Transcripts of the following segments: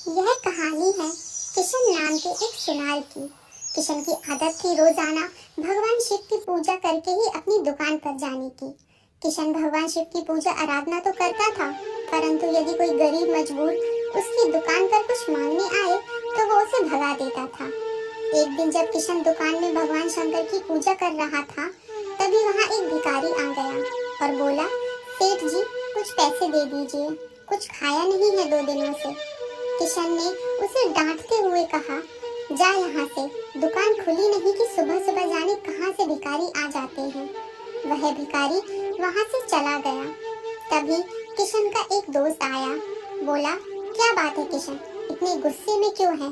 यह कहानी है किशन नाम के एक सुनार की। किशन की आदत थी रोजाना भगवान शिव की पूजा करके ही अपनी दुकान पर जाने की। किशन भगवान शिव की पूजा आराधना तो करता था, परंतु यदि कोई गरीब मजबूर उसकी दुकान पर कुछ मांगने आए तो वो उसे भगा देता था। एक दिन जब किशन दुकान में भगवान शंकर की पूजा कर रहा था, तभी वहाँ एक भिखारी आ गया और बोला, सेठ जी कुछ पैसे दे दीजिए, कुछ खाया नहीं है 2 दिनों से। किशन ने उसे डांटते हुए कहा, जा यहाँ से, दुकान खुली नहीं कि सुबह सुबह जाने कहाँ से भिखारी आ जाते हैं। वह भिखारी वहाँ से चला गया। तभी किशन का एक दोस्त आया, बोला, क्या बात है किशन, इतने गुस्से में क्यों है?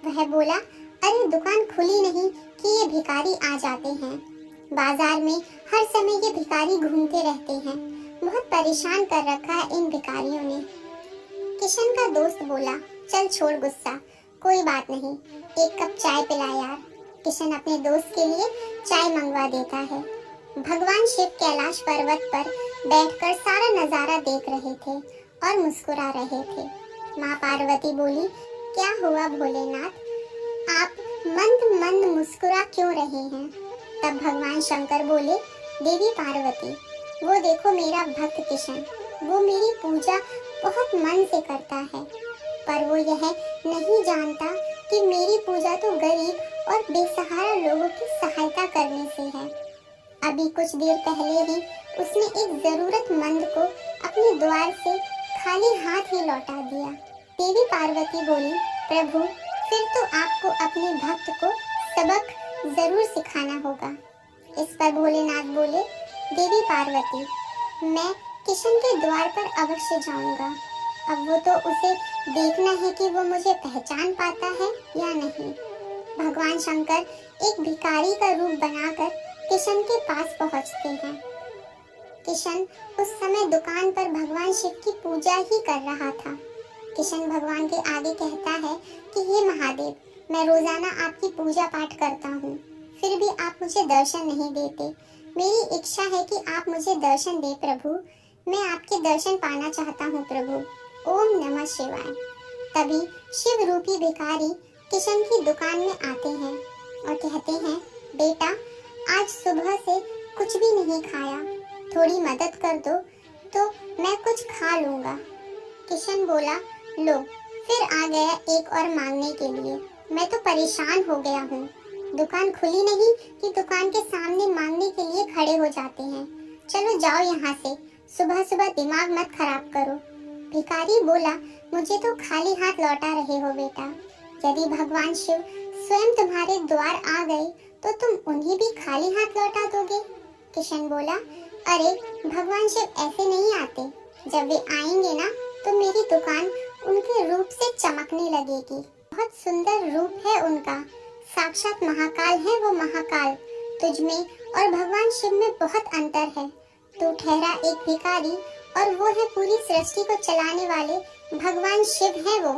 वह बोला, अरे दुकान खुली नहीं कि ये भिखारी आ जाते हैं। बाजार में हर समय ये भिखारी घूमते रहते हैं, बहुत परेशान कर रखा है इन भिखारियों ने। किशन का दोस्त बोला, चल छोड़ गुस्सा, कोई बात नहीं, एक कप चाय पिला यार। किशन अपने दोस्त के लिए चाय मंगवा देता है। भगवान शिव कैलाश पर्वत पर बैठकर सारा नजारा देख रहे थे और मुस्कुरा रहे थे। माँ पार्वती बोली, क्या हुआ भोलेनाथ, आप मंद मंद मुस्कुरा क्यों रहे हैं? तब भगवान शंकर बोले, देवी पार्वती, वो देखो मेरा भक्त किशन, वो मेरी पूजा बहुत मन से करता है, पर वो यह नहीं जानता कि मेरी पूजा तो गरीब और बेसहारा लोगों की सहायता करने से है। अभी कुछ देर पहले ही उसने एक जरूरतमंद को अपने द्वार से खाली हाथ ही लौटा दिया। देवी पार्वती बोली, प्रभु फिर तो आपको अपने भक्त को सबक जरूर सिखाना होगा। इस पर भोलेनाथ बोले, देवी पार्वती, मैं किशन के द्वार पर अवश्य जाऊंगा। अब वो तो उसे देखना है कि वो मुझे पहचान पाता है या नहीं। भगवान शंकर एक भिखारी का रूप बनाकर किशन के पास पहुंचते हैं। किशन उस समय दुकान पर भगवान शिव की पूजा ही कर रहा था। किशन भगवान के आगे कहता है कि हे महादेव, मैं रोजाना आपकी पूजा पाठ करता हूँ, फिर भी आप मुझे दर्शन नहीं देते। मेरी इच्छा है कि आप मुझे दर्शन दे प्रभु, मैं आपके दर्शन पाना चाहता हूँ प्रभु। ओम नमः शिवाय। तभी शिव रूपी भिखारी किशन की दुकान में आते हैं और कहते हैं, बेटा आज सुबह से कुछ भी नहीं खाया, थोड़ी मदद कर दो तो मैं कुछ खा लूंगा। किशन बोला, लो फिर आ गया एक और मांगने के लिए, मैं तो परेशान हो गया हूँ। दुकान खुली नहीं कि दुकान के सामने मांगने के लिए खड़े हो जाते हैं। चलो जाओ यहाँ से, सुबह सुबह दिमाग मत खराब करो। भिखारी बोला, मुझे तो खाली हाथ लौटा रहे हो बेटा, यदि भगवान शिव स्वयं तुम्हारे द्वार आ गए तो तुम उन्हें भी खाली हाथ लौटा दोगे? किशन बोला, अरे भगवान शिव ऐसे नहीं आते, जब वे आएंगे ना तो मेरी दुकान उनके रूप से चमकने लगेगी। बहुत सुंदर रूप है उनका, साक्षात महाकाल है वो महाकाल। तुझ में और भगवान शिव में बहुत अंतर है। तू ठहरा एक भिखारी और वो है पूरी सृष्टि को चलाने वाले भगवान शिव है वो।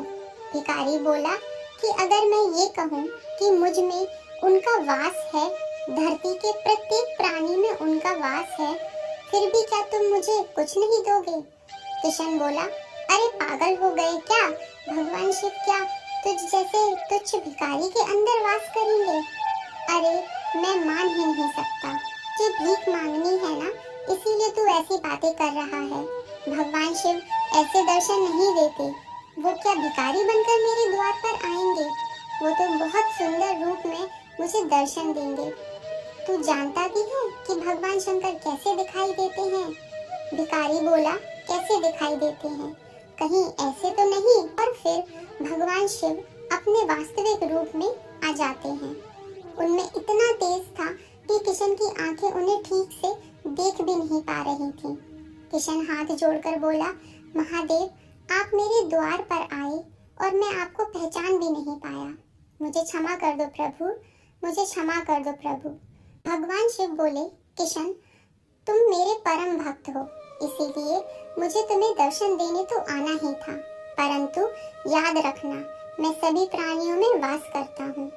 भिखारी बोला कि अगर मैं ये कहूँ कि मुझ में उनका वास है, धरती के प्रत्येक प्राणी में उनका वास है, फिर भी क्या तुम मुझे कुछ नहीं दोगे? किशन बोला, अरे पागल हो गए क्या, भगवान शिव क्या तुझ जैसे तुच्छ भिखारी के अंदर वास करेंगे? अरे मैं मान ही नहीं सकता, ये भीख मांगनी है ना, इसीलिए तू ऐसी बातें कर रहा है। भगवान शिव ऐसे दर्शन नहीं देते, वो क्या भिखारी बनकर मेरे द्वार पर आएंगे? वो तो बहुत सुंदर रूप में मुझे दर्शन देंगे। तू जानता भी है कि भगवान शंकर कैसे दिखाई देते हैं? भिखारी बोला, कैसे दिखाई देते हैं, कहीं ऐसे तो नहीं? और फिर भगवान शिव अपने वास्तविक रूप में आ जाते हैं। उनमें इतना तेज था कि किशन की आंखें उन्हें ठीक से देख भी नहीं पा रही थी। किशन हाथ जोड़कर बोला, महादेव आप मेरे द्वार पर आए और मैं आपको पहचान भी नहीं पाया, मुझे क्षमा कर दो प्रभु, मुझे क्षमा कर दो प्रभु। भगवान शिव बोले, किशन तुम मेरे परम भक्त हो, इसीलिए मुझे तुम्हें दर्शन देने तो आना ही था, परंतु याद रखना मैं सभी प्राणियों में वास करता हूँ।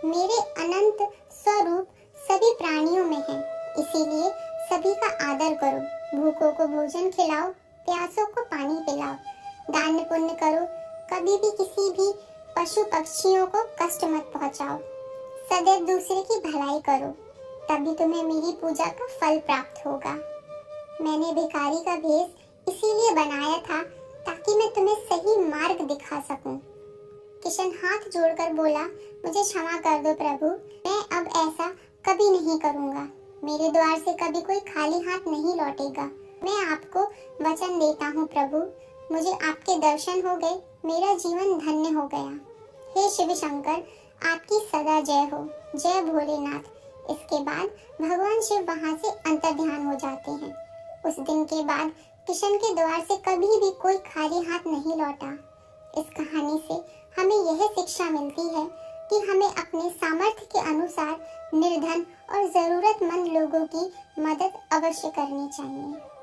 मेरे अनंत स्वरूप सभी प्राणियों में है, इसीलिए सभी का आदर करो, भूखों को भोजन खिलाओ, प्यासों को पानी पिलाओ, दान पुण्य करो, कभी भी किसी भी पशु पक्षियों को कष्ट मत पहुंचाओ। सदैव दूसरे की भलाई करो, तभी तुम्हें मेरी पूजा का फल प्राप्त होगा। मैंने भिखारी का भेष इसीलिए बनाया था ताकि मैं तुम्हें सही मार्ग दिखा सकूं। किशन हाथ जोड़कर बोला, मुझे क्षमा कर दो प्रभु, मैं अब ऐसा कभी नहीं करूंगा। मेरे द्वार से कभी कोई खाली हाथ नहीं लौटेगा। मैं आपको वचन देता हूँ प्रभु, मुझे आपके दर्शन हो गए, मेरा जीवन धन्य हो गया। हे शिव शंकर, आपकी सदा जय हो, जय भोलेनाथ। इसके बाद भगवान शिव वहां से अंतर्ध्यान हो जाते हैं। उस दिन के बाद किशन के द्वार से कभी भी कोई खाली हाथ नहीं लौटा। इस कहानी से हमें यह शिक्षा मिलती है कि हमें अपने सामर्थ्य के अनुसार निर्धन और जरूरतमंद लोगों की मदद अवश्य करनी चाहिए।